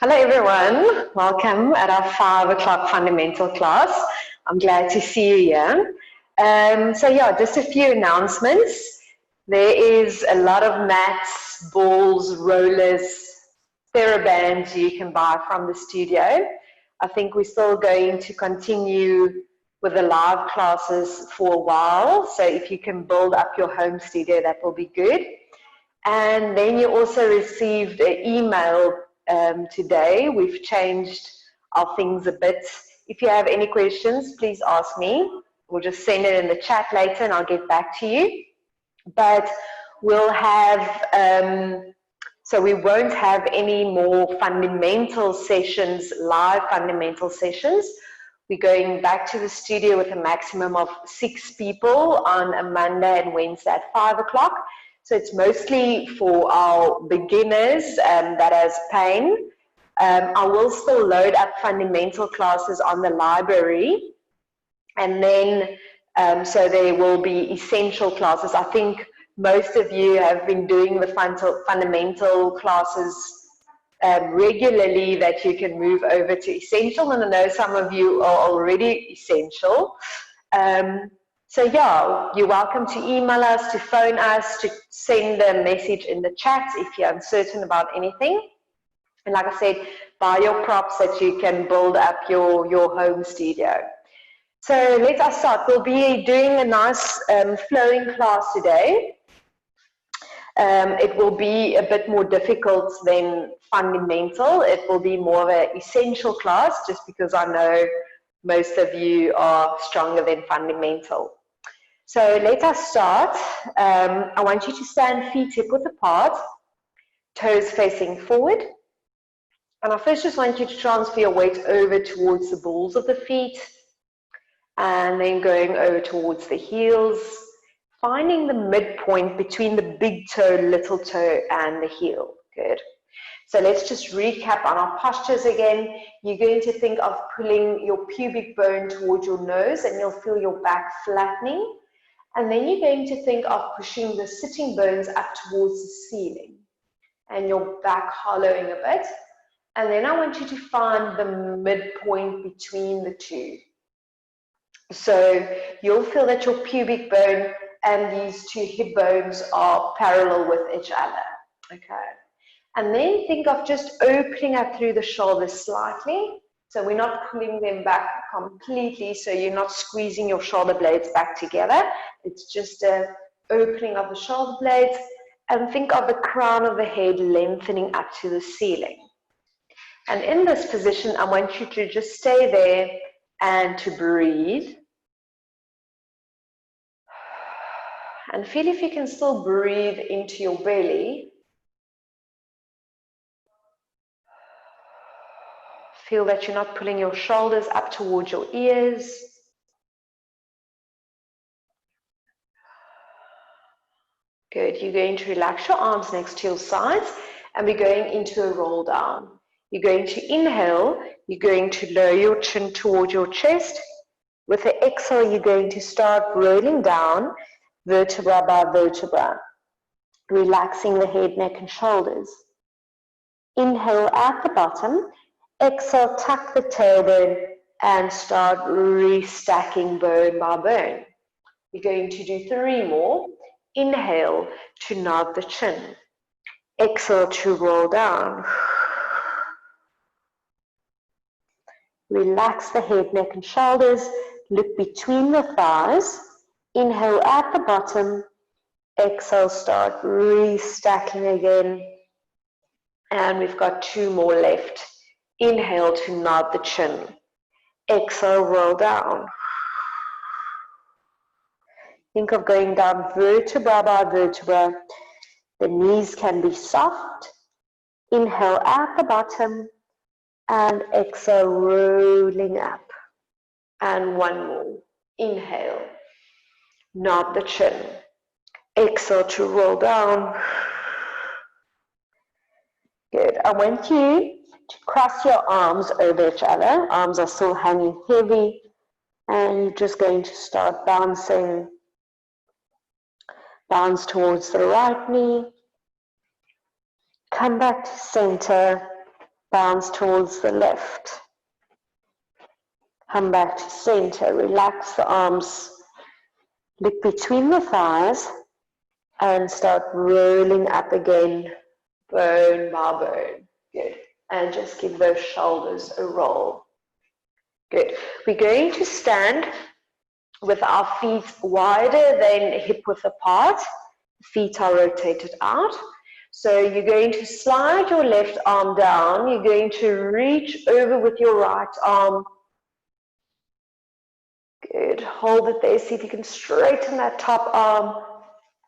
Hello everyone, welcome at our 5 o'clock fundamental class. I'm glad to see you here. So yeah, just a few announcements. There is a lot of mats, balls, rollers, TheraBands you can buy from the studio. I think we're still going to continue with the live classes for a while. So if you can build up your home studio, that will be good. And then you also received an email today. We've changed our things a bit. If you have any questions, please ask me. We'll just send it in the chat later and I'll get back to you. But we'll have, so we won't have any more fundamental sessions, live fundamental sessions. We're going back to the studio with a maximum of 6 people on a Monday and Wednesday at 5 o'clock. So it's mostly for our beginners that has pain. I will still load up fundamental classes on the library. And then, so there will be essential classes. I think most of you have been doing the fundamental classes regularly that you can move over to essential. And I know some of you are already essential. So yeah, you're welcome to email us, to phone us, to send a message in the chat if you're uncertain about anything. And like I said, buy your props that you can build up your home studio. So let us start. We'll be doing a nice flowing class today. It will be a bit more difficult than fundamental. It will be more of an essential class just because I know most of you are stronger than fundamental. So let us start. I want you to stand feet hip-width apart, toes facing forward. And I first just want you to transfer your weight over towards the balls of the feet and then going over towards the heels, finding the midpoint between the big toe, little toe, and the heel. Good. So let's just recap on our postures again. You're going to think of pulling your pubic bone towards your nose and you'll feel your back flattening. And then you're going to think of pushing the sitting bones up towards the ceiling and your back hollowing a bit. And then I want you to find the midpoint between the two. So you'll feel that your pubic bone and these two hip bones are parallel with each other. Okay. And then think of just opening up through the shoulders slightly. So we're not pulling them back completely, so you're not squeezing your shoulder blades back together. It's just an opening of the shoulder blades. And think of the crown of the head lengthening up to the ceiling. And in this position, I want you to just stay there and to breathe. And feel if you can still breathe into your belly. Feel that you're not pulling your shoulders up towards your ears. Good. You're going to relax your arms next to your sides and we're going into a roll down. You're going to inhale. You're going to lower your chin towards your chest. With the exhale, you're going to start rolling down vertebra by vertebra, relaxing the head, neck, and shoulders. Inhale at the bottom. Exhale, tuck the tailbone and start restacking bone by bone. You're going to do 3 more. Inhale to nod the chin. Exhale to roll down. Relax the head, neck, and shoulders. Look between the thighs. Inhale at the bottom. Exhale, start restacking again. And we've got 2 more left. Inhale to nod the chin. Exhale, roll down. Think of going down vertebra by vertebra. The knees can be soft. Inhale at the bottom. And exhale, rolling up. And 1 more. Inhale. Nod the chin. Exhale to roll down. Good. I want you to cross your arms over each other. Arms are still hanging heavy. And you're just going to start bouncing Bounce towards the right knee. Come back to center. Bounce towards the left. Come back to center. Relax the arms. Look between the thighs and start rolling up again, bone by bone. Good. And just give those shoulders a roll. Good. We're going to stand with our feet wider than hip width apart. Feet are rotated out. So you're going to slide your left arm down. You're going to reach over with your right arm. Good. Hold it there. See if you can straighten that top arm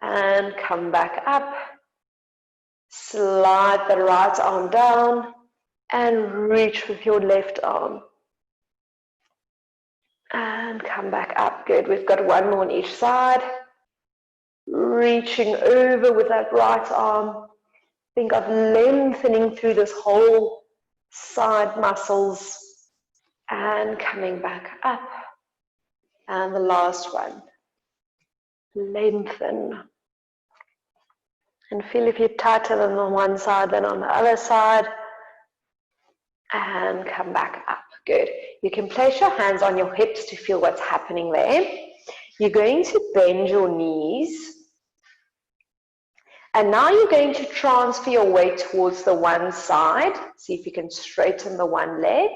and come back up. Slide the right arm down and reach with your left arm. And come back up. Good. We've got one more on each side. Reaching over with that right arm. Think of lengthening through this whole side muscles and coming back up. And the last one. Lengthen. And feel if you're tighter than on one side than on the other side. And come back up. Good. You can place your hands on your hips to feel what's happening there. You're going to bend your knees. And now you're going to transfer your weight towards the one side. See if you can straighten the one leg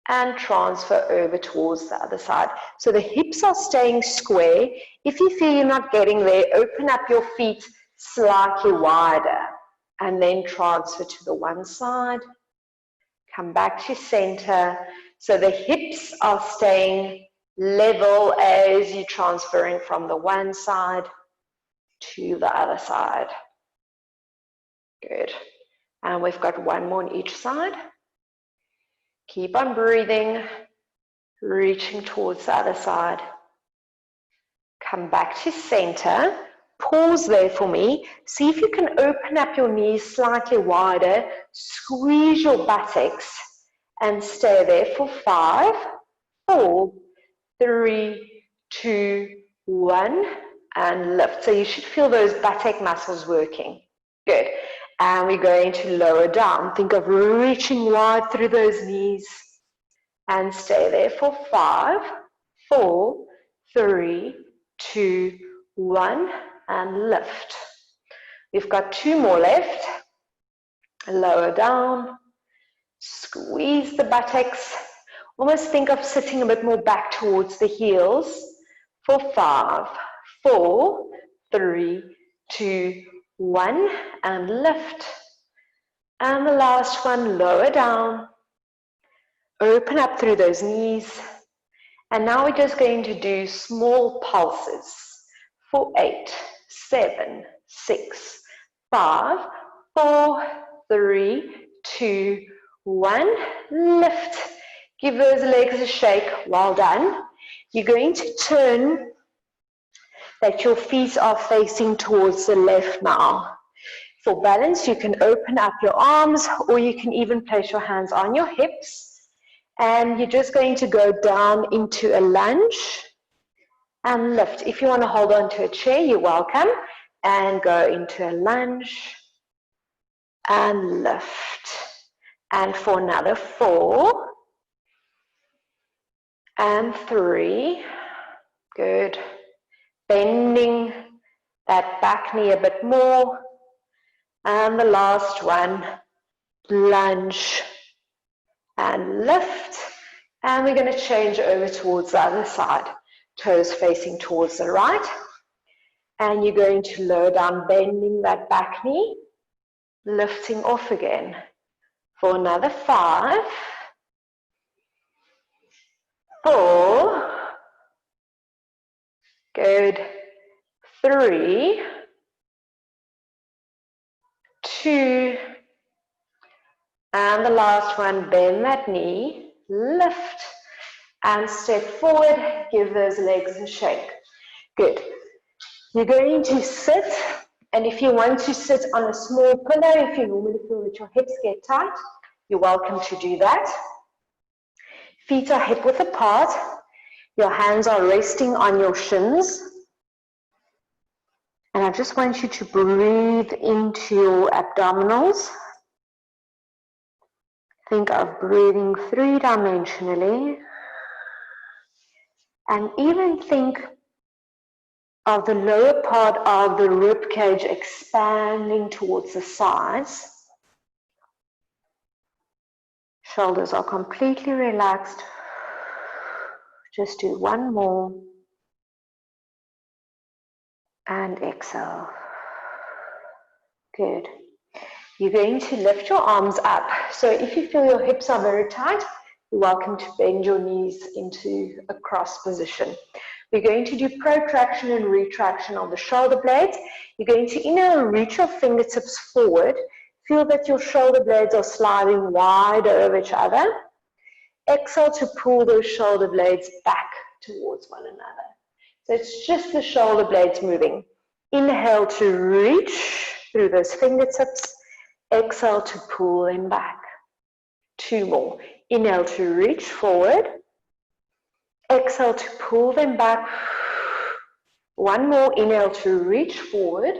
and transfer over towards the other side. So the hips are staying square. If you feel you're not getting there, open up your feet slightly wider and then transfer to the one side. Come back to center. So the hips are staying level as you're transferring from the one side to the other side. Good. And we've got one more on each side. Keep on breathing, reaching towards the other side. Come back to center. Pause there for me. See if you can open up your knees slightly wider. Squeeze your buttocks and stay there for 5, 4, 3, 2, 1, and lift. So you should feel those buttock muscles working. Good. And we're going to lower down. Think of reaching wide through those knees and stay there for 5, 4, 3, 2, 1, and lift. We've got 2 more left. Lower down. Squeeze the buttocks. Almost think of sitting a bit more back towards the heels for 5, 4, 3, 2, 1, and lift. And the last one, lower down. Open up through those knees. And now we're just going to do small pulses for 8, 7, 6, 5, 4, 3, 2, 1. Lift. Give those legs a shake. Well done. You're going to turn that your feet are facing towards the left now. For balance, you can open up your arms or you can even place your hands on your hips. And you're just going to go down into a lunge and lift. If you want to hold on to a chair, you're welcome. And go into a lunge and lift. And for another 4 and 3. Good. Bending that back knee a bit more. And the last one, lunge and lift. And we're going to change over towards the other side. Toes facing towards the right. And you're going to lower down, bending that back knee, lifting off again. For another 5, 4, good, 3, 2, and the last one, bend that knee, lift, and step forward, give those legs a shake. Good. You're going to sit, and if you want to sit on a small pillow, if you normally feel that your hips get tight, you're welcome to do that. Feet are hip width apart. Your hands are resting on your shins. And I just want you to breathe into your abdominals. Think of breathing three-dimensionally. And even think of the lower part of the rib cage expanding towards the sides. Shoulders are completely relaxed. Just do one more. And exhale. Good. You're going to lift your arms up. So if you feel your hips are very tight, you're welcome to bend your knees into a cross position. We're going to do protraction and retraction of the shoulder blades. You're going to inhale, reach your fingertips forward. Feel that your shoulder blades are sliding wider over each other. Exhale to pull those shoulder blades back towards one another. So it's just the shoulder blades moving. Inhale to reach through those fingertips. Exhale to pull them back. Two more. Inhale to reach forward. Exhale to pull them back. One more. Inhale to reach forward.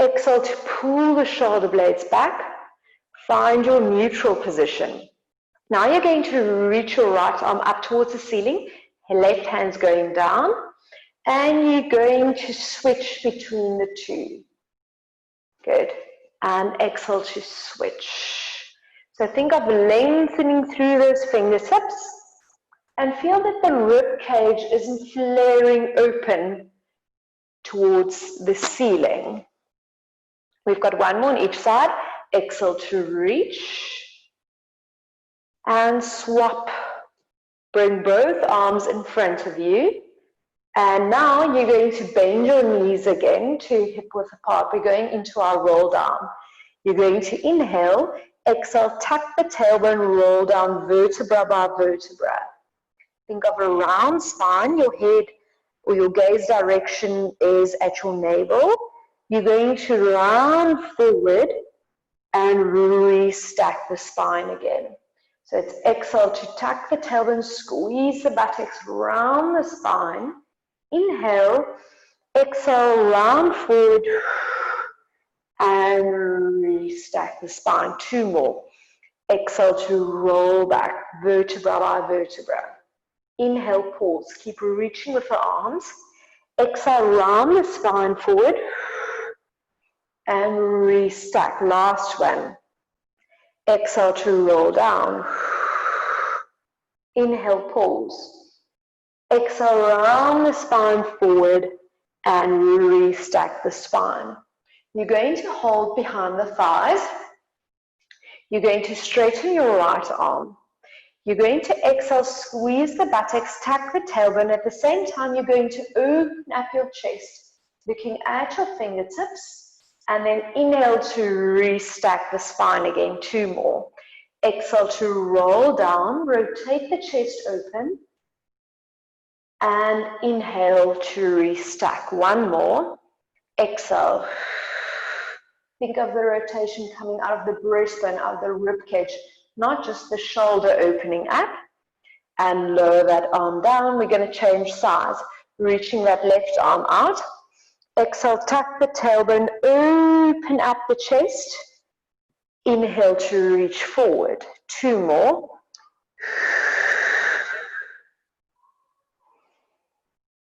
Exhale to pull the shoulder blades back. Find your neutral position. Now you're going to reach your right arm up towards the ceiling. Left hand's going down. And you're going to switch between the two. Good. And exhale to switch. So think of lengthening through those fingertips and feel that the rib cage isn't flaring open towards the ceiling. We've got one more on each side. Exhale to reach and swap. Bring both arms in front of you. And now you're going to bend your knees again to hip width apart. We're going into our roll down. You're going to inhale, exhale, tuck the tailbone, roll down vertebra by vertebra. Think of a round spine. Your head or your gaze direction is at your navel. You're going to round forward and restack the spine again. So it's exhale to tuck the tailbone, squeeze the buttocks, round the spine. Inhale, exhale, round forward and restack the spine. Two more. Exhale to roll back, vertebra by vertebra. Inhale, pause. Keep reaching with the arms. Exhale, round the spine forward and restack. Last one. Exhale to roll down. Inhale, pause. Exhale, round the spine forward and restack the spine. You're going to hold behind the thighs. You're going to straighten your right arm. You're going to exhale, squeeze the buttocks, tuck the tailbone. At the same time, you're going to open up your chest, looking at your fingertips, and then inhale to restack the spine again. Two more. Exhale to roll down, rotate the chest open, and inhale to restack. One more. Exhale. Think of the rotation coming out of the breastbone, out of the rib cage, not just the shoulder opening up. And lower that arm down. We're going to change size, reaching that left arm out. Exhale, tuck the tailbone, open up the chest. Inhale to reach forward. Two more.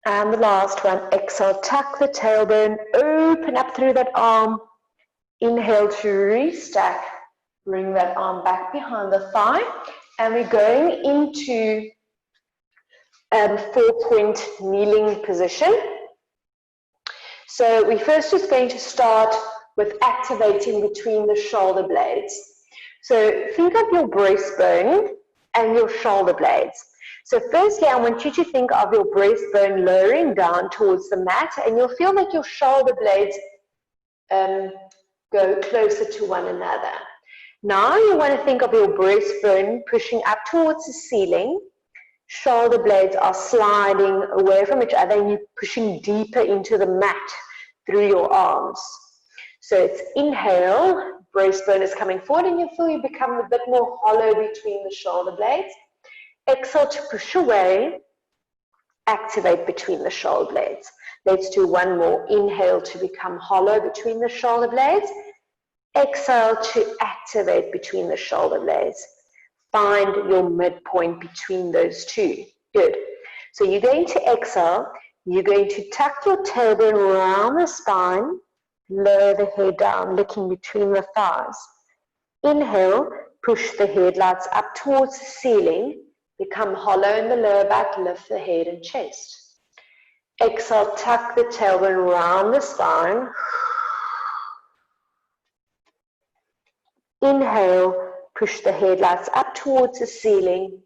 And the last one, exhale, tuck the tailbone, open up through that arm. Inhale to restack, bring that arm back behind the thigh. And we're going into 4-point kneeling position. So we're first just going to start with activating between the shoulder blades. So think of your breastbone and your shoulder blades. So firstly, I want you to think of your breastbone lowering down towards the mat, and you'll feel that your shoulder blades go closer to one another. Now you want to think of your breastbone pushing up towards the ceiling. Shoulder blades are sliding away from each other, and you're pushing deeper into the mat through your arms. So it's inhale, breastbone is coming forward, and you feel you become a bit more hollow between the shoulder blades. Exhale to push away. activate between the shoulder blades. Let's do one more. Inhale to become hollow between the shoulder blades. Exhale to activate between the shoulder blades. Find your midpoint between those two. Good. So you're going to exhale. You're going to tuck your tailbone around the spine. Lower the head down, looking between the thighs. Inhale, push the headlights up towards the ceiling. Become hollow in the lower back. Lift the head and chest. Exhale, tuck the tailbone around the spine. Inhale, push the headlights up towards the ceiling.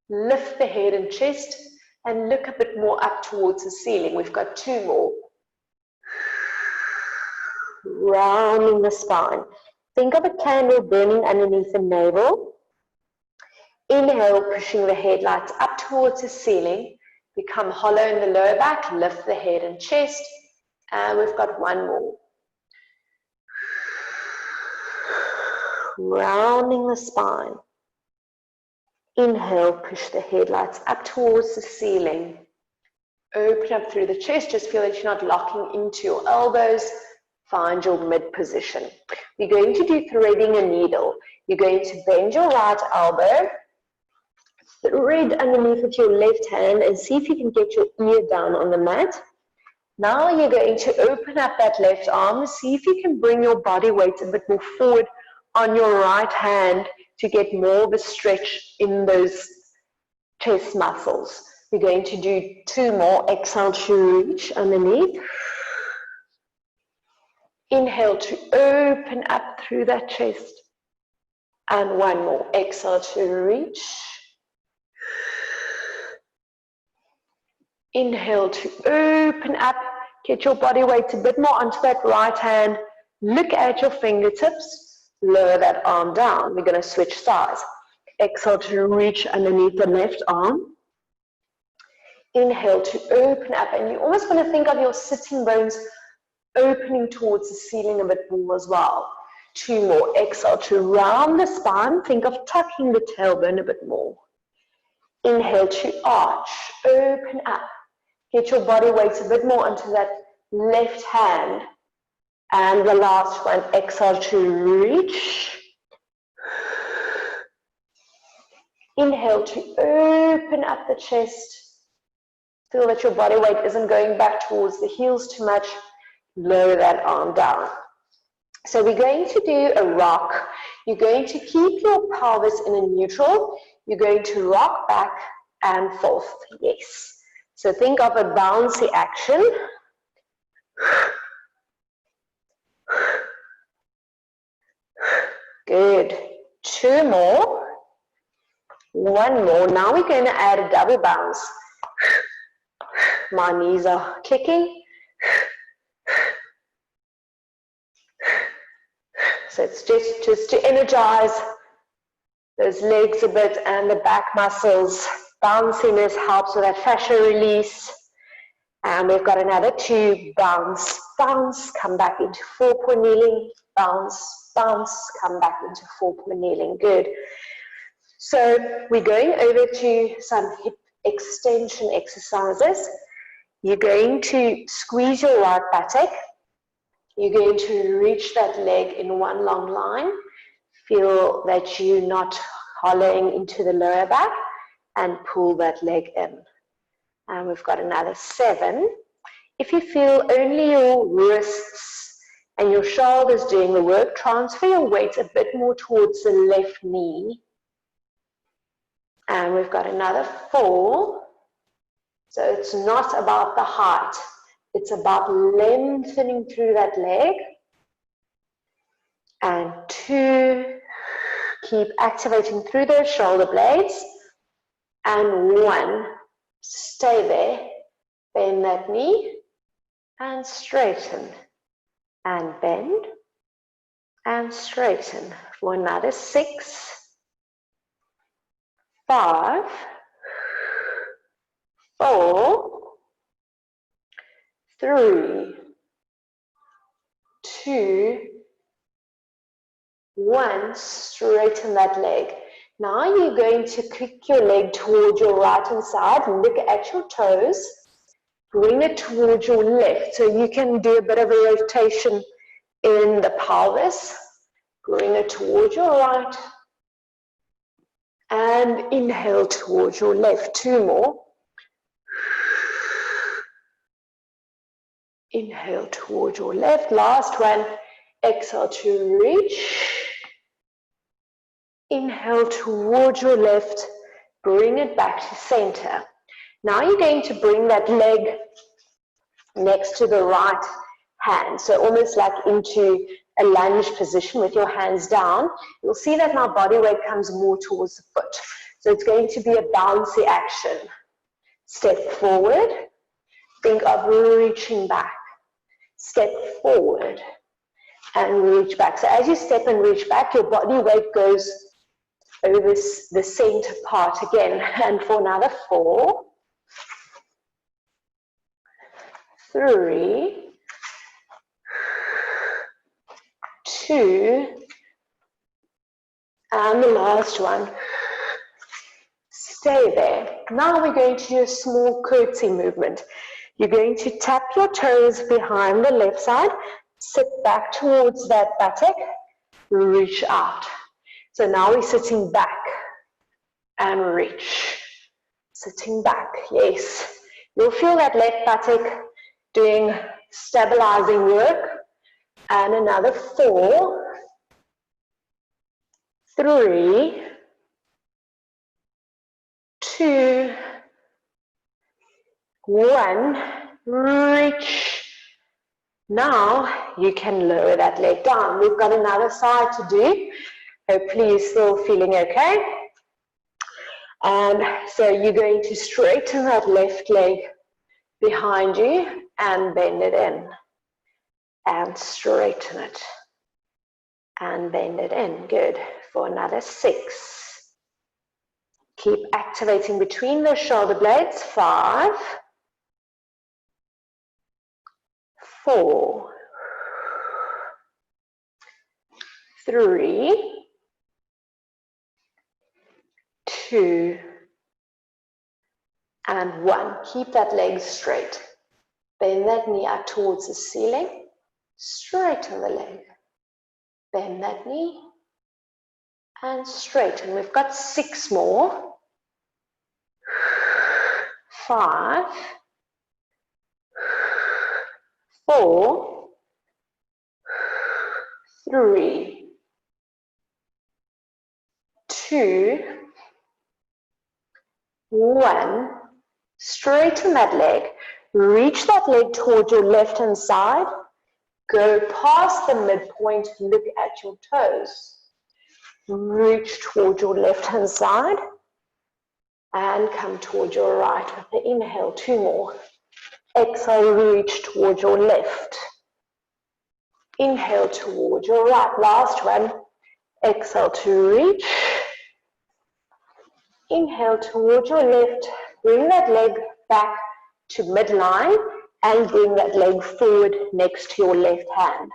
Lift the head and chest and look a bit more up towards the ceiling. We've got two more. Rounding the spine. Think of a candle burning underneath the navel. Inhale, pushing the headlights up towards the ceiling. Become hollow in the lower back. Lift the head and chest. And we've got one more. Rounding the spine. Inhale, push the headlights up towards the ceiling. Open up through the chest. Just feel that you're not locking into your elbows. Find your mid position. We're going to do threading a needle. You're going to bend your right elbow, thread underneath with your left hand, and see if you can get your ear down on the mat. Now you're going to open up that left arm. See if you can bring your body weight a bit more forward on your right hand to get more of a stretch in those chest muscles. We're going to do two more. Exhale to reach underneath. Inhale to open up through that chest. And one more. Exhale to reach. Inhale to open up. Get your body weight a bit more onto that right hand. Look at your fingertips. Lower that arm down. We're going to switch sides. Exhale to reach underneath the left arm. Inhale to open up. And you almost want to think of your sitting bones opening towards the ceiling a bit more as well. Two more. Exhale to round the spine. Think of tucking the tailbone a bit more. Inhale to arch. Open up. Get your body weight a bit more onto that left hand. And the last one. Exhale to reach. Inhale to open up the chest. Feel that your body weight isn't going back towards the heels too much. Lower that arm down. So we're going to do a rock. You're going to keep your pelvis in a neutral. You're going to rock back and forth. Yes. So think of a bouncy action. Good. Two more. One more. Now we're going to add a double bounce. My knees are kicking. So it's just to energize those legs a bit and the back muscles. Bounciness helps with that fascia release. And we've got another two. Bounce, bounce, come back into four-point kneeling. Bounce, bounce, come back into four-point kneeling. Good. So we're going over to some hip extension exercises. You're going to squeeze your right buttock. You're going to reach that leg in one long line. Feel that you're not hollowing into the lower back and pull that leg in. And we've got another 7. If you feel only your wrists and your shoulders doing the work, transfer your weight a bit more towards the left knee. And we've got another 4. So it's not about the height. It's about lengthening through that leg. And 2, keep activating through those shoulder blades. And 1, stay there. Bend that knee and straighten. And bend and straighten. For another 6, 5, 4, 3, 2, 1, straighten that leg. Now you're going to click your leg towards your right hand side, look at your toes, bring it towards your left. So you can do a bit of a rotation in the pelvis. Bring it towards your right. And inhale towards your left. 2 more. Inhale towards your left. Last one. Exhale to reach. Inhale towards your left. Bring it back to center. Now you're going to bring that leg next to the right hand. So almost like into a lunge position with your hands down. You'll see that my body weight comes more towards the foot. So it's going to be a bouncy action. Step forward. Think of reaching back. Step forward and reach back. So as you step and reach back, your body weight goes over the center part again. And for another 4, 3, 2, and the last one. Stay there. Now we're going to do a small curtsy movement. You're going to tap your toes behind the left side, sit back towards that buttock, reach out. So now we're sitting back and reach. Sitting back, yes. You'll feel that left buttock doing stabilizing work. And another 4, 3, 2, 1, reach. Now you can lower that leg down. We've got another side to do. Hopefully you're still feeling okay. And so you're going to straighten that left leg behind you and bend it in. And straighten it. And bend it in. Good. For another 6. Keep activating between the shoulder blades. 5, 4, 3, 2, and 1. Keep that leg straight. Bend that knee up towards the ceiling. Straighten the leg. Bend that knee. And straighten. We've got 6 more. 5, 4, 3, 2, 1. Straighten that leg. Reach that leg towards your left hand side. Go past the midpoint. Look at your toes. Reach towards your left hand side. And come towards your right with the inhale. 2 more. Exhale, reach towards your left. Inhale towards your right. Last one. Exhale to reach. Inhale towards your left. Bring that leg back to midline and bring that leg forward next to your left hand.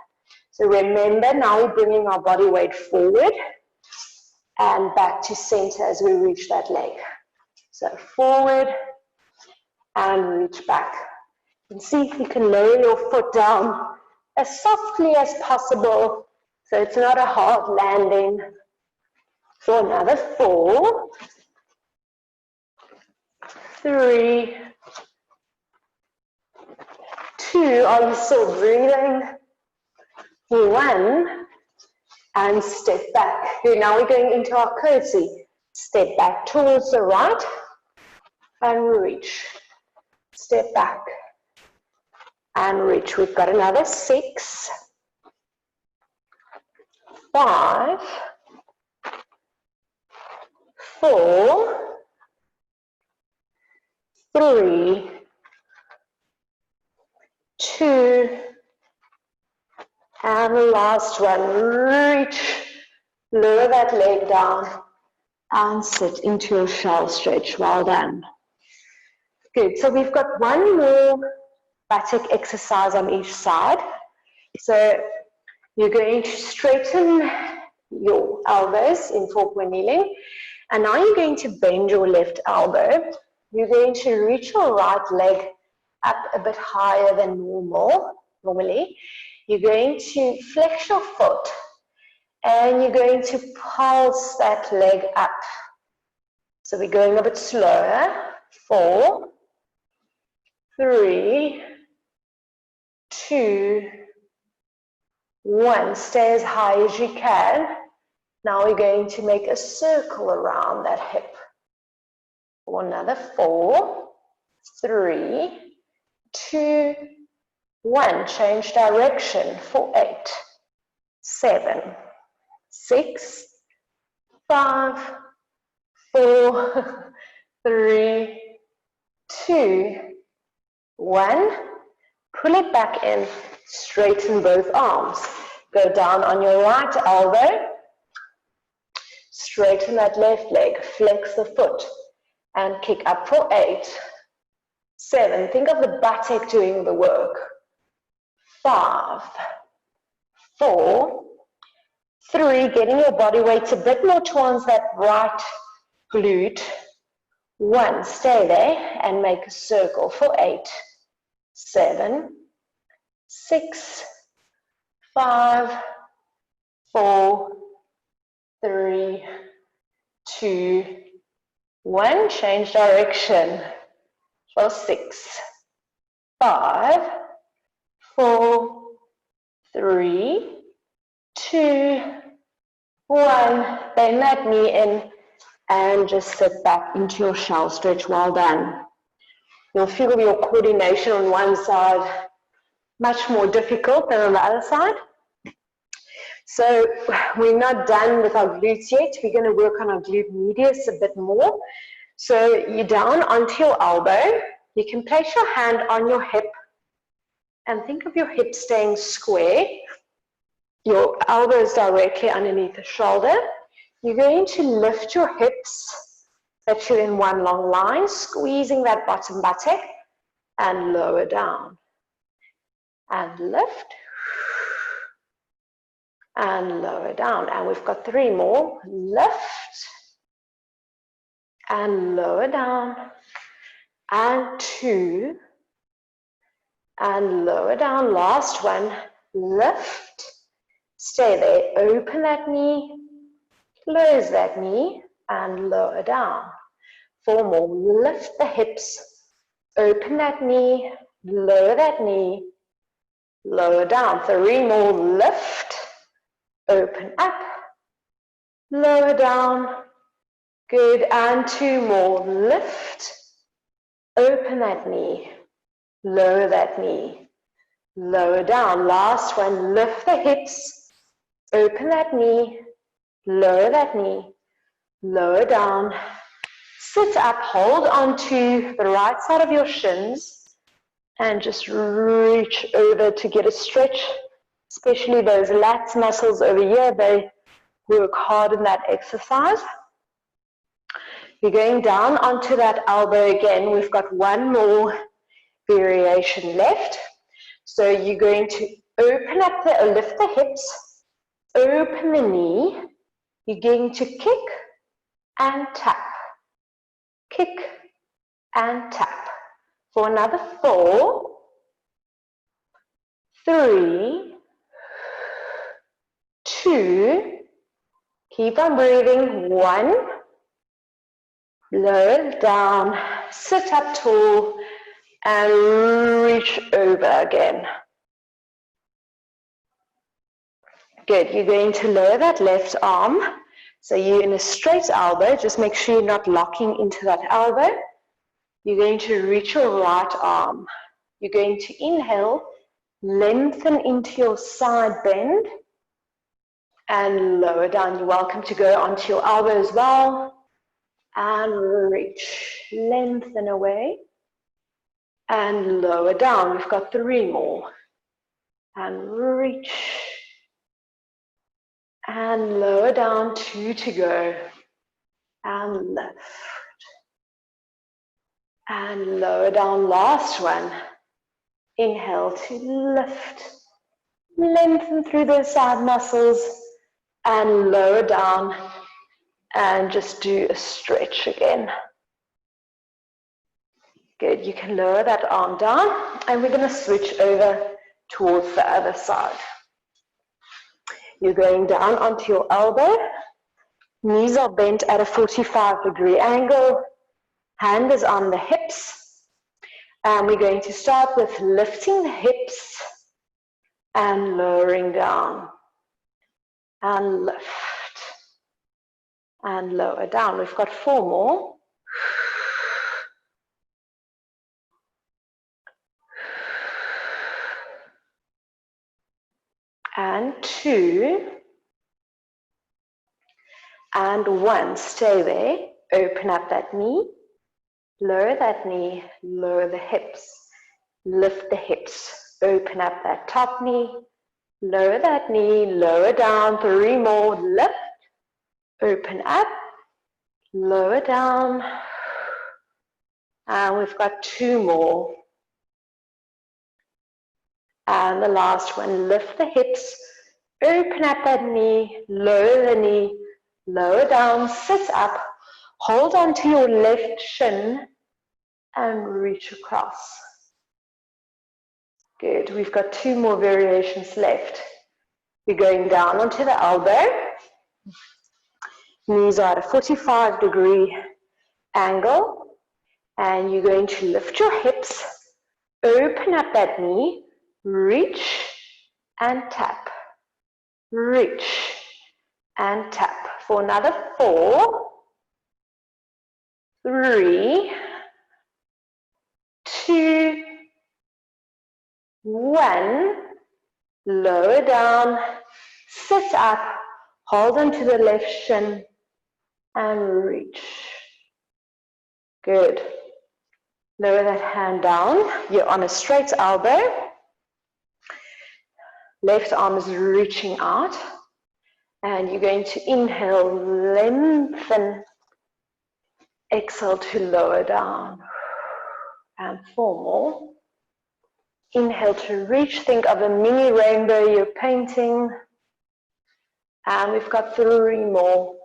So remember, now we're bringing our body weight forward and back to center as we reach that leg. So forward and reach back. And see if you can lower your foot down as softly as possible so it's not a hard landing. For another 4, 3, 2, are you still breathing? 1, and step back. Good, now we're going into our curtsy. Step back towards the right and reach. Step back and reach. We've got another 6, 5, 4, 3, 2, and the last one. Reach. Lower that leg down and sit into your shell stretch. Well done. Good. So we've got one more buttock exercise on each side. So you're going to straighten your elbows in 4-point kneeling. And now you're going to bend your left elbow. You're going to reach your right leg up a bit higher than normally. You're going to flex your foot and you're going to pulse that leg up. So we're going a bit slower. 4, 3, 2, 1. Stay as high as you can. Now we're going to make a circle around that hip. For another 4, 3, 2, 1. Change direction for 8, 7, 6, 5, 4, 3, 2, 1. Pull it back in, straighten both arms. Go down on your right elbow, straighten that left leg, flex the foot, and kick up for 8, 7. Think of the buttock doing the work. 5, 4, 3. Getting your body weight a bit more towards that right glute. 1. Stay there and make a circle for 8, 7, 6, 5, 4, 3, 2, 1. Change direction for 6, 5, 4, 3, 2, 1. Bend that knee in and just sit back into your shell stretch. Well done. You'll feel your coordination on one side much more difficult than on the other side. So we're not done with our glutes yet. We're going to work on our glute medius a bit more. So you're down onto your elbow. You can place your hand on your hip and think of your hip staying square. Your elbow is directly underneath the shoulder. You're going to lift your hips that you're in one long line, squeezing that bottom buttock, and lower down. And lift. And lower down. And we've got 3 more. Lift. And lower down. And 2. And lower down. Last one. Lift. Stay there. Open that knee. Close that knee. And lower down. 4 more. Lift the hips. Open that knee. Lower that knee. Lower down. 3 more. Lift. Open up. Lower down. Good. And 2 more. Lift. Open that knee. Lower that knee. Lower down. Last one. Lift the hips. Open that knee. Lower that knee. Lower down. Sit up. Hold onto the right side of your shins. And just reach over to get a stretch. Especially those lats muscles over here. They work hard in that exercise. You're going down onto that elbow again. We've got 1 more variation left. So you're going to open up lift the hips, open the knee. You're going to kick and tap. Kick and tap. For another 4, 3, 2, keep on breathing. 1. Lower down, sit up tall, and reach over again. Good. You're going to lower that left arm. So you're in a straight elbow. Just make sure you're not locking into that elbow. You're going to reach your right arm. You're going to inhale, lengthen into your side bend, and lower down. You're welcome to go onto your elbow as well. And reach, lengthen away, and lower down. We've got 3 more. And reach, and lower down, 2 to go, and lift, and lower down, last one. Inhale to lift, lengthen through those side muscles, and lower down, And just do a stretch again. Good, you can lower that arm down, and we're going to switch over towards the other side. You're going down onto your elbow, knees are bent at a 45-degree angle, hand is on the hips, and we're going to start with lifting the hips and lowering down, and lift, and lower down. We've got 4 more. And 2, and 1, stay there, open up that knee, lower the hips, lift the hips, open up that top knee, lower that knee, lower down, 3 more, lift, open up, lower down, and we've got 2 more. And the last one, lift the hips, open up that knee, lower down, sit up, hold on to your left shin and reach across. Good, we've got 2 more variations left. We're going down onto the elbow, knees are at a 45-degree angle, and you're going to lift your hips, open up that knee, reach and tap, reach and tap. For another 4, 3, 2, 1, lower down, sit up, hold on to the left shin and reach. Good. Lower that hand down, you're on a straight elbow. Left arm is reaching out, and you're going to inhale, lengthen, exhale to lower down, and 4 more. Inhale to reach, think of a mini rainbow you're painting, and we've got 3 more.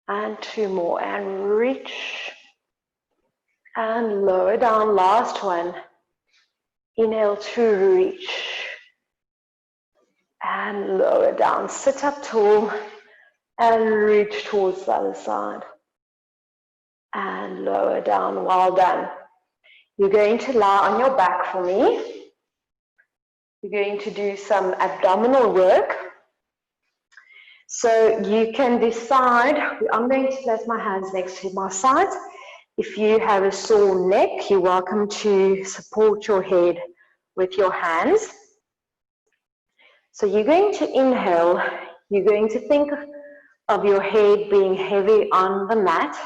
And 2 more, and reach, and lower down, last one. Inhale to reach, and lower down, sit up tall, and reach towards the other side. And lower down, well done. You're going to lie on your back for me. You're going to do some abdominal work. So you can decide, I'm going to place my hands next to my sides. If you have a sore neck, you're welcome to support your head with your hands. So you're going to inhale, you're going to think of your head being heavy on the mat.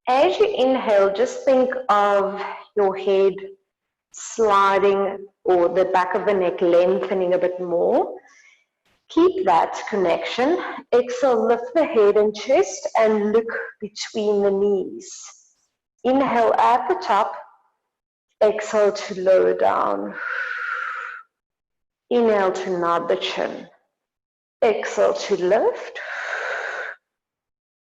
As you inhale, just think of your head sliding, or the back of the neck lengthening a bit more. Keep that connection. Exhale, lift the head and chest and look between the knees. Inhale at the top, exhale to lower down. Inhale to nod the chin. Exhale to lift.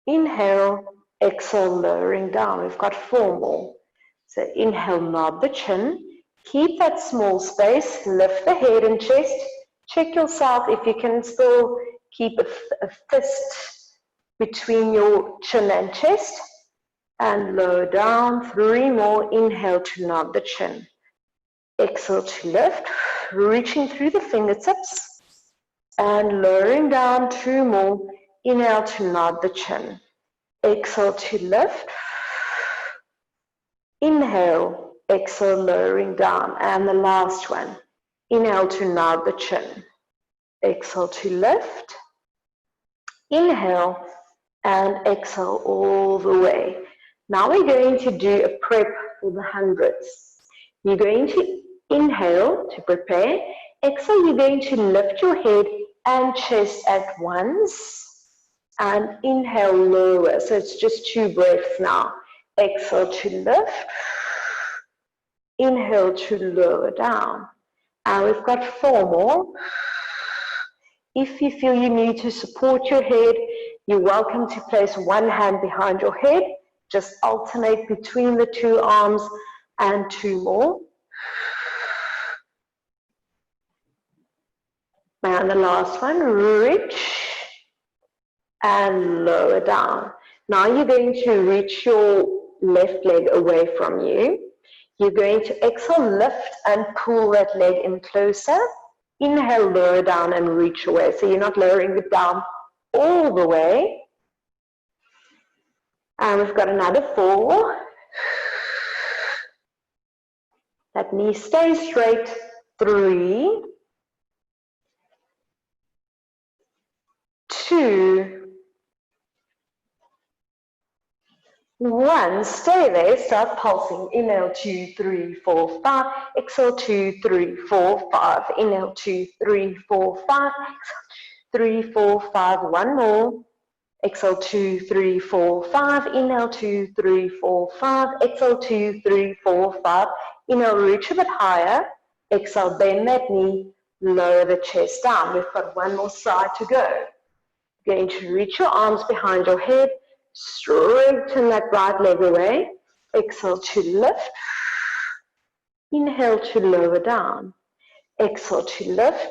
Inhale, exhale, lowering down. We've got 4 more. So inhale, nod the chin. Keep that small space, lift the head and chest. Check yourself if you can still keep a fist between your chin and chest. And lower down, 3 more. Inhale to nod the chin. Exhale to lift, reaching through the fingertips. And lowering down, 2 more. Inhale to nod the chin. Exhale to lift. Inhale, exhale, lowering down. And the last one. Inhale to nod the chin. Exhale to lift. Inhale and exhale all the way. Now we're going to do a prep for the hundreds. You're going to inhale to prepare. Exhale, you're going to lift your head and chest at once. And inhale, lower. So it's just 2 breaths now. Exhale to lift. Inhale to lower down. And we've got 4 more. If you feel you need to support your head, you're welcome to place one hand behind your head. Just alternate between the two arms and two more. And the last one, reach and lower down. Now you're going to reach your left leg away from you. You're going to exhale, lift and pull that leg in closer. Inhale, lower down and reach away. So you're not lowering it down all the way. And we've got another 4. That knee stays straight. 3, 2, 1. Stay there. Start pulsing. Inhale, 2, 3, 4, 5. Exhale, 2, 3, 4, 5. Inhale, 2, 3, 4, 5. Exhale, 2, 3, 4, 5. One more. Exhale, 2, 3, 4, 5. Inhale, 2, 3, 4, 5. Exhale, 2, 3, 4, 5. Inhale, reach a bit higher. Exhale, bend that knee. Lower the chest down. We've got one more side to go. You're going to reach your arms behind your head. Straighten that right leg away. Exhale to lift. Inhale to lower down. Exhale to lift.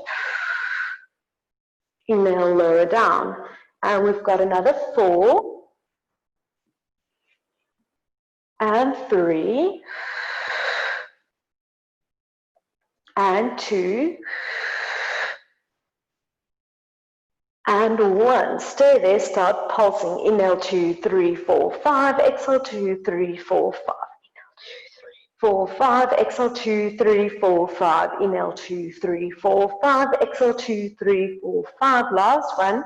Inhale, lower down. And we've got another 4. And 3. And 2. And 1. Stay there, start pulsing. Inhale, 2, 3, 4, 5. Exhale, 2, 3, 4, 5. Inhale, 2, 3, 4, 5. Exhale, 2, 3, 4, 5. Inhale, 2, 3, 4, 5. Exhale, 2, 3, 4, 5. Last one.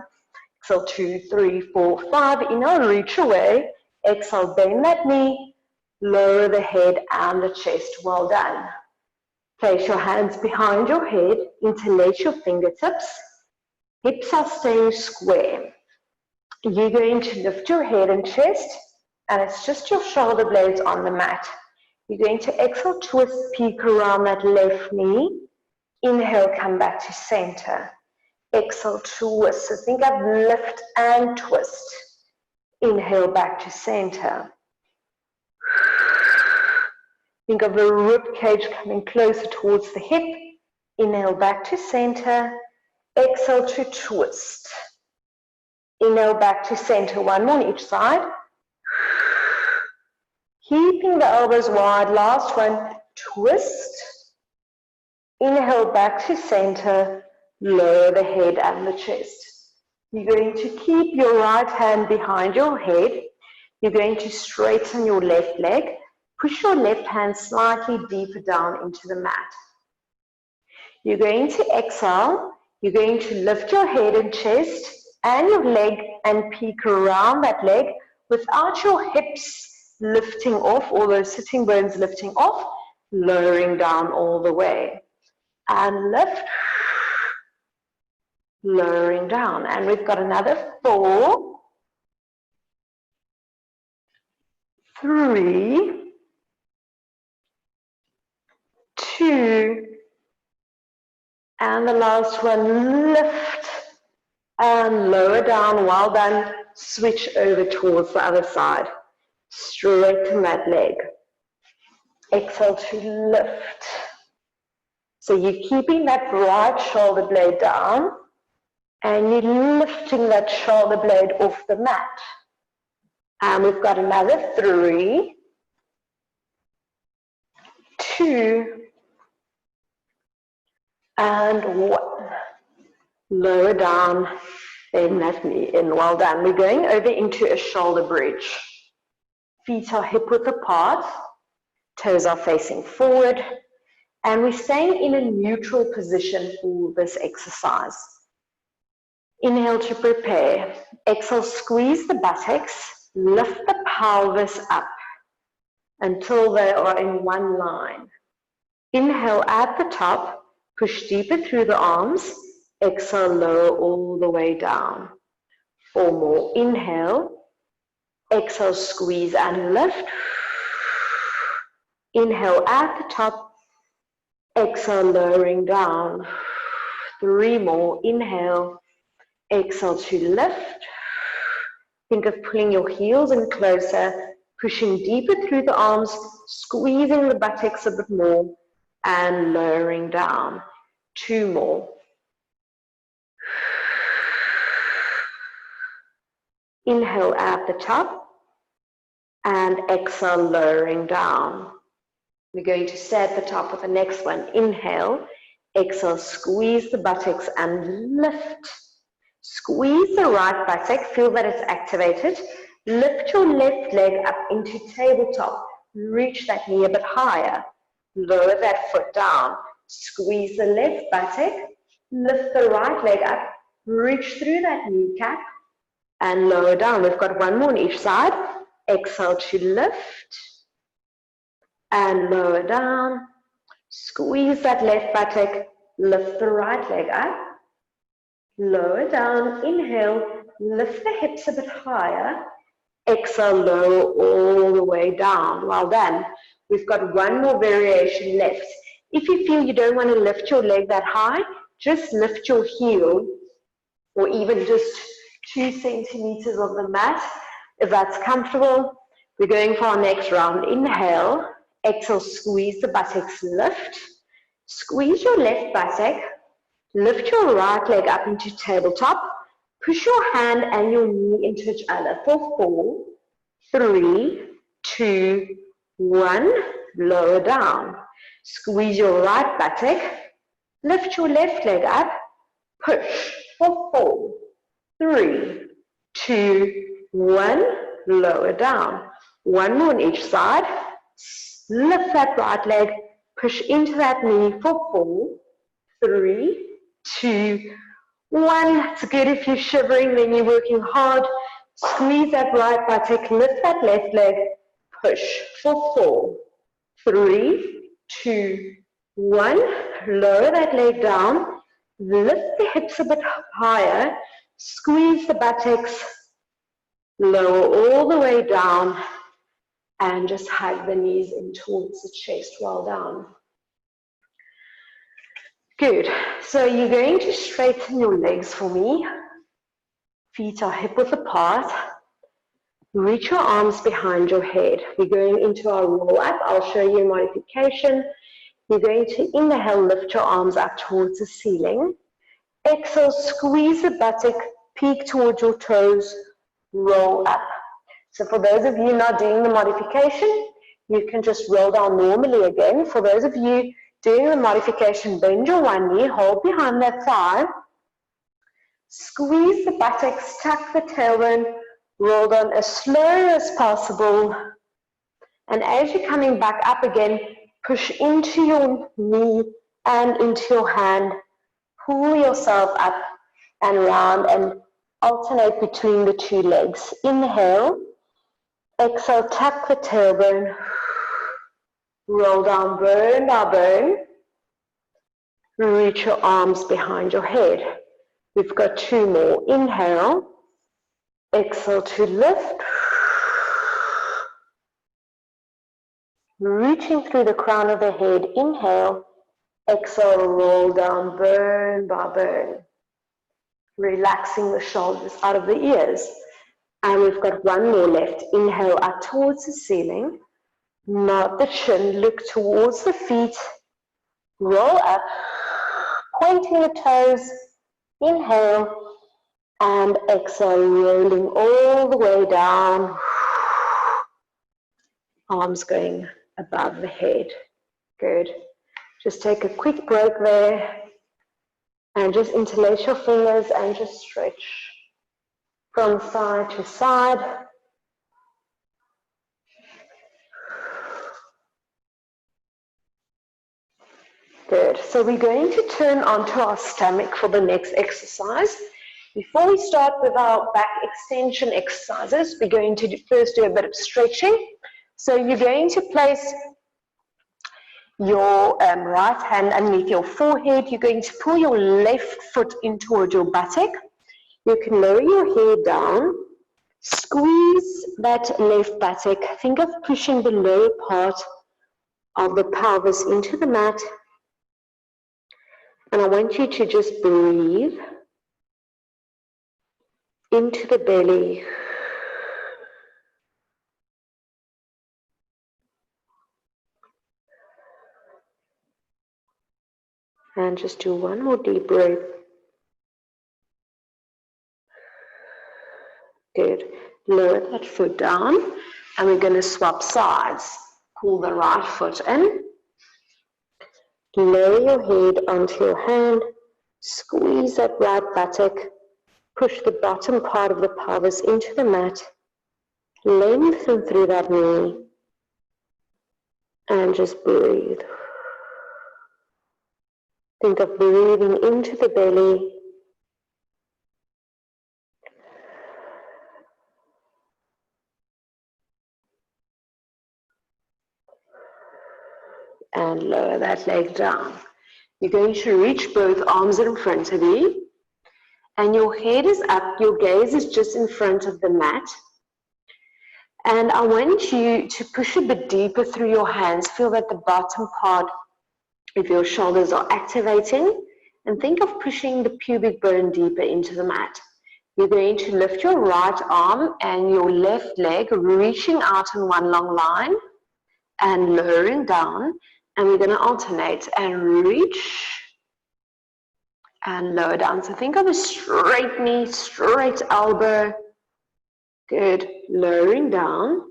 Exhale, 2, 3, 4, 5. Inhale, reach away. Exhale, bend that knee. Lower the head and the chest. Well done. Place your hands behind your head. Interlace your fingertips. Hips are staying square. You're going to lift your head and chest, and it's just your shoulder blades on the mat. You're going to exhale, twist, peek around that left knee. Inhale, come back to center. Exhale, twist. So think of lift and twist. Inhale, back to center. Think of the rib cage coming closer towards the hip. Inhale, back to center. Exhale to twist. Inhale, back to center. One more on each side. Keeping the elbows wide. Last one. Twist. Inhale, back to center. Lower the head and the chest. You're going to keep your right hand behind your head. You're going to straighten your left leg. Push your left hand slightly deeper down into the mat. You're going to exhale. You're going to lift your head and chest and your leg and peek around that leg without your hips lifting off or those sitting bones lifting off, lowering down all the way. And lift, lowering down. And we've got another 4, 3, 2, and the last one, lift and lower down. Well done. Switch over towards the other side. Straighten that leg. Exhale to lift. So you're keeping that right shoulder blade down and you're lifting that shoulder blade off the mat. And we've got another 3, 2, and 1. Lower down, bend that knee in. Well done. We're going over into a shoulder bridge. Feet are hip width apart, toes are facing forward, and we're staying in a neutral position for this exercise. Inhale to prepare. Exhale, squeeze the buttocks, lift the pelvis up until they are in one line. Inhale at the top, push deeper through the arms. Exhale, lower all the way down. 4 more. Inhale. Exhale, squeeze and lift. Inhale at the top. Exhale, lowering down. 3 more. Inhale. Exhale to lift. Think of pulling your heels in closer, pushing deeper through the arms, squeezing the buttocks a bit more, and lowering down. 2 more. Inhale at the top, and exhale, lowering down. We're going to stay at the top with the next one. Inhale, exhale, squeeze the buttocks and lift. Squeeze the right buttock, feel that it's activated. Lift your left leg up into tabletop. Reach that knee a bit higher. Lower that foot down. Squeeze the left buttock. Lift the right leg up. Reach through that kneecap and lower down. We've got 1 more on each side. Exhale to lift and lower down. Squeeze that left buttock. Lift the right leg up. Lower down, inhale, lift the hips a bit higher, exhale, lower all the way down. Well done. We've got 1 more variation left. If you feel you don't want to lift your leg that high, just lift your heel, or even just 2 centimeters of the mat, if that's comfortable. We're going for our next round. Inhale, exhale, squeeze the buttocks, lift. Squeeze your left buttock. Lift your right leg up into tabletop. Push your hand and your knee into each other for 4, 3, 2, 1. Lower down. Squeeze your right buttock. Lift your left leg up. Push for 4, 3, 2, 1. Lower down. 1 more on each side. Lift that right leg. Push into that knee for 4, 3, 2, 1. It's good if you're shivering, then you're working hard. Squeeze that right buttock, lift that left leg, push for 4, 3, 2, 1. Lower that leg down, lift the hips a bit higher, squeeze the buttocks, lower all the way down, and just hug the knees in towards the chest. Well done. Good. So you're going to straighten your legs for me. Feet are hip width apart. Reach your arms behind your head. We're going into our roll up. I'll show you a modification. You're going to inhale, lift your arms up towards the ceiling. Exhale, squeeze the buttock, peek towards your toes, roll up. So for those of you not doing the modification, you can just roll down normally again. For those of you doing the modification, bend your one knee, hold behind that thigh, squeeze the buttocks, tuck the tailbone, roll down as slow as possible. And as you're coming back up again, push into your knee and into your hand. Pull yourself up and round and alternate between the 2 legs. Inhale, exhale, tuck the tailbone, roll down bone by bone. Reach your arms behind your head. We've got 2 more. Inhale, exhale to lift. Reaching through the crown of the head. Inhale, exhale, roll down bone by bone. Relaxing the shoulders out of the ears. And we've got 1 more left. Inhale up towards the ceiling. Nod the chin, look towards the feet. Roll up, pointing the toes. Inhale and exhale, rolling all the way down. Arms going above the head. Good. Just take a quick break there and just interlace your fingers and just stretch from side to side. Good. So we're going to turn onto our stomach for the next exercise. Before we start with our back extension exercises, we're going to first do a bit of stretching. So you're going to place your right hand underneath your forehead. You're going to pull your left foot in towards your buttock. You can lower your head down. Squeeze that left buttock. Think of pushing the lower part of the pelvis into the mat. And I want you to just breathe into the belly. And just do one more deep breath. Good. Lower that foot down, and we're going to swap sides. Pull the right foot in. Lower your head onto your hand. Squeeze that right buttock. Push the bottom part of the pelvis into the mat. Lengthen through that knee. And just breathe. Think of breathing into the belly. And lower that leg down. You're going to reach both arms in front of you. And your head is up, your gaze is just in front of the mat. And I want you to push a bit deeper through your hands. Feel that the bottom part of your shoulders are activating. And think of pushing the pubic bone deeper into the mat. You're going to lift your right arm and your left leg, reaching out in one long line and lowering down. And we're going to alternate and reach and lower down. So think of a straight knee, straight elbow. Good. Lowering down.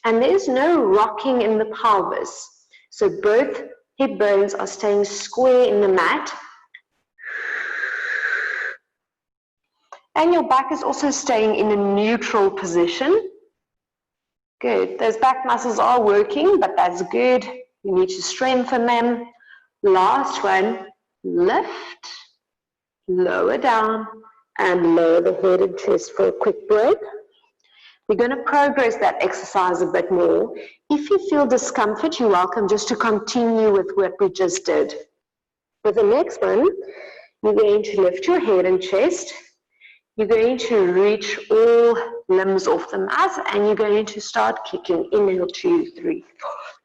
And there's no rocking in the pelvis. So both hip bones are staying square in the mat. And your back is also staying in a neutral position. Good. Those back muscles are working, but that's good. You need to strengthen them. Last one. Lift. Lower down. And lower the head and chest for a quick breath. We're going to progress that exercise a bit more. If you feel discomfort, you're welcome just to continue with what we just did. For the next one, you're going to lift your head and chest. You're going to reach all limbs off the mat, and you're going to start kicking. Inhale, 2, 3,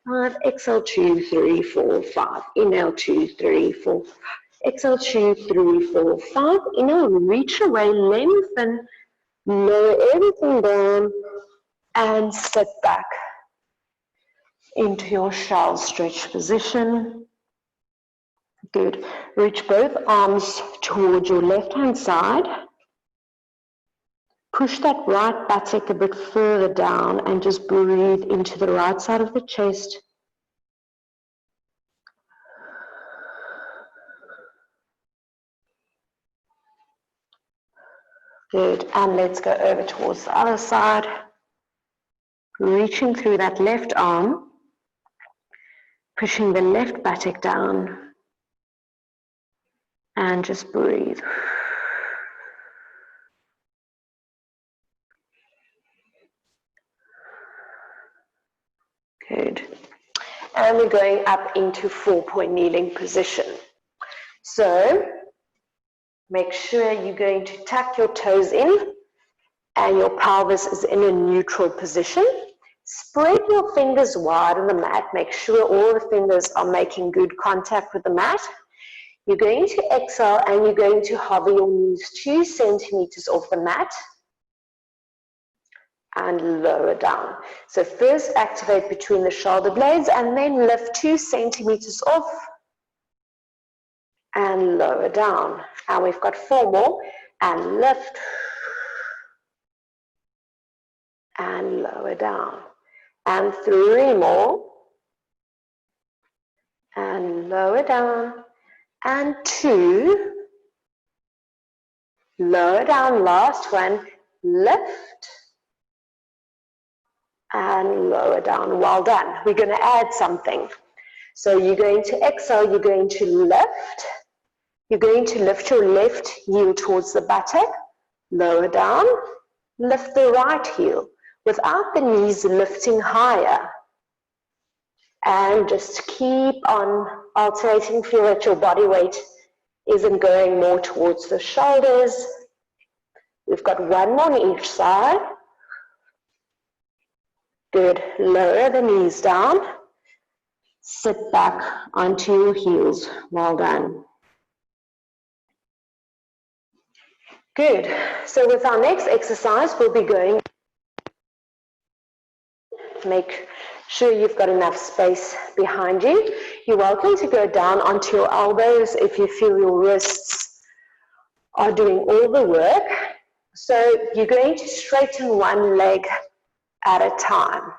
4, 5. Exhale, 2, 3, 4, 5. Inhale, 2, 3, 4. Exhale, 2, 3, 4, 5. Inhale, reach away, lengthen. Lower everything down and sit back into your shell stretch position. Good. Reach both arms towards your left hand side. Push that right buttock a bit further down and just breathe into the right side of the chest. Good, and let's go over towards the other side. Reaching through that left arm, pushing the left buttock down, and just breathe. Good. And we're going up into 4-point kneeling position. So, make sure you're going to tuck your toes in and your pelvis is in a neutral position. Spread your fingers wide on the mat. Make sure all the fingers are making good contact with the mat. You're going to exhale and you're going to hover your knees 2 centimeters off the mat and lower down. So first activate between the shoulder blades and then lift 2 centimeters off and lower down. And we've got 4 more, and lift and lower down. And 3 more, and lower down. And 2, lower down, last one, lift and lower down. Well done. We're going to add something. So you're going to exhale, you're going to lift. You're going to lift your left heel towards the buttock, lower down, lift the right heel without the knees lifting higher. And just keep on alternating. Feel that your body weight isn't going more towards the shoulders. We've got 1 more on each side. Good. Lower the knees down. Sit back onto your heels. Well done. Good. So with our next exercise, we'll be going, make sure you've got enough space behind you. You're welcome to go down onto your elbows if you feel your wrists are doing all the work. So you're going to straighten one leg at a time.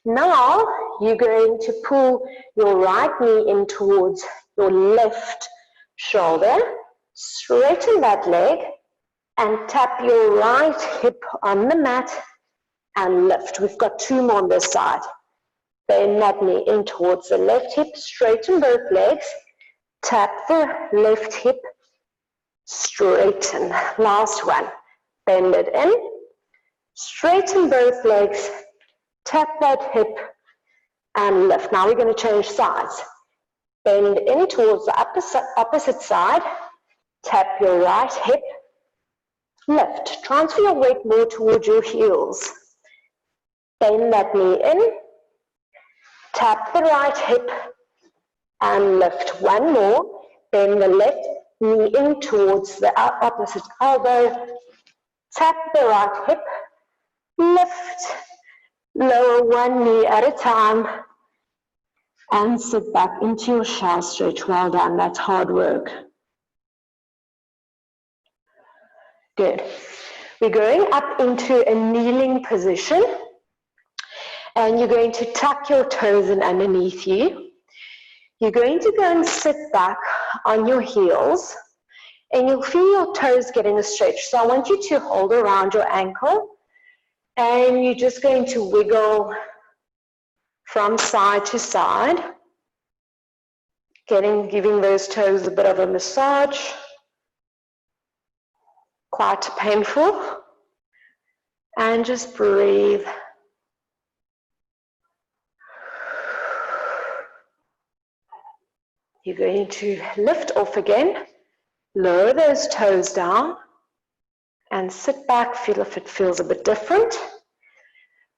Now you're going to pull your right knee in towards your left shoulder, straighten that leg, and tap your right hip on the mat and lift. We've got two more on this side. Bend that knee in towards the left hip, straighten both legs, tap the left hip, straighten. Last one. Bend it in, straighten both legs, tap that hip, and lift. Now we're going to change sides. Bend in towards the opposite side, tap your right hip, lift. Transfer your weight more towards your heels. Bend that knee in, tap the right hip, and lift. One more. Bend the left knee in towards the opposite elbow, tap the right hip, lift, lower one knee at a time, and sit back into your shower stretch. Well done, that's hard work. Good. We're going up into a kneeling position, and you're going to tuck your toes in underneath you. You're going to go and sit back on your heels, and you'll feel your toes getting a stretch. So I want you to hold around your ankle, and you're just going to wiggle from side to side, giving those toes a bit of a massage. Quite painful. And just breathe. You're going to lift off again, lower those toes down, and sit back, feel if it feels a bit different.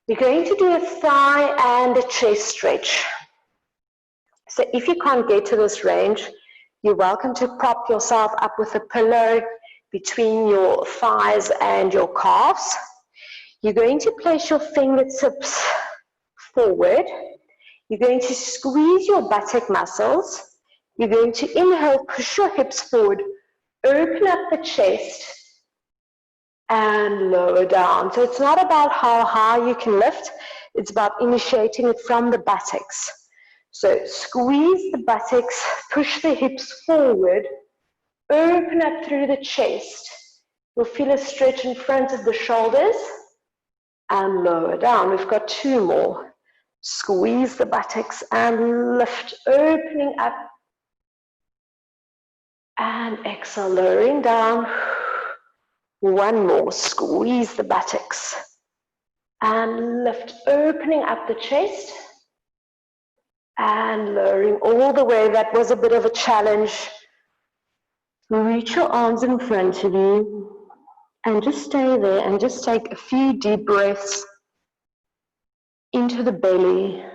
You're going to do a thigh and a chest stretch. So if you can't get to this range, you're welcome to prop yourself up with a pillow between your thighs and your calves. You're going to place your fingertips forward. You're going to squeeze your buttock muscles. You're going to inhale, push your hips forward, open up the chest, and lower down. So it's not about how high you can lift, it's about initiating it from the buttocks. So squeeze the buttocks, push the hips forward, open up through the chest. You'll feel a stretch in front of the shoulders, and lower down. We've got two more. Squeeze the buttocks and lift, opening up, and exhale, lowering down. One more, squeeze the buttocks and lift, opening up the chest and lowering all the way. That was a bit of a challenge. Reach your arms in front of you and just stay there and just take a few deep breaths into the belly.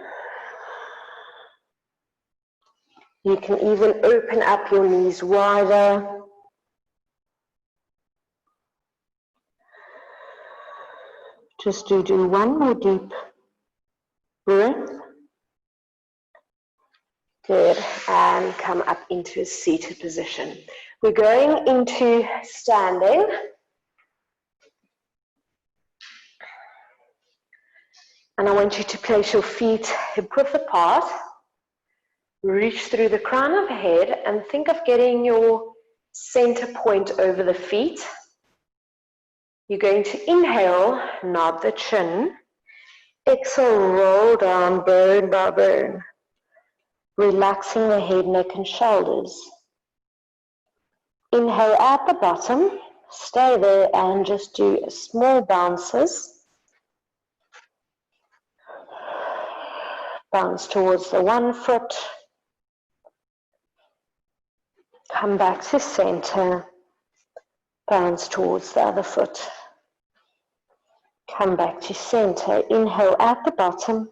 You can even open up your knees wider. Just do one more deep breath. Good, and come up into a seated position. We're going into standing. And I want you to place your feet hip-width apart. Reach through the crown of the head and think of getting your center point over the feet. You're going to inhale, nod the chin. Exhale, roll down bone by bone, relaxing the head, neck, and shoulders. Inhale at the bottom, stay there and just do small bounces. Bounce towards the one foot. Come back to center. Bounce towards the other foot. Come back to center. Inhale at the bottom.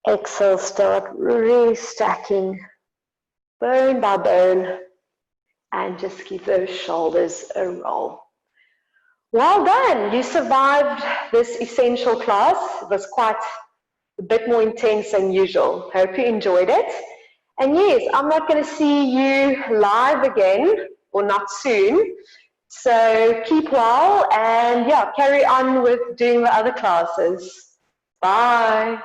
Exhale, start restacking bone by bone. And just give those shoulders a roll. Well done. You survived this essential class. It was quite a bit more intense than usual. Hope you enjoyed it. And yes, I'm not going to see you live again, or not soon. So keep well and yeah, carry on with doing the other classes. Bye.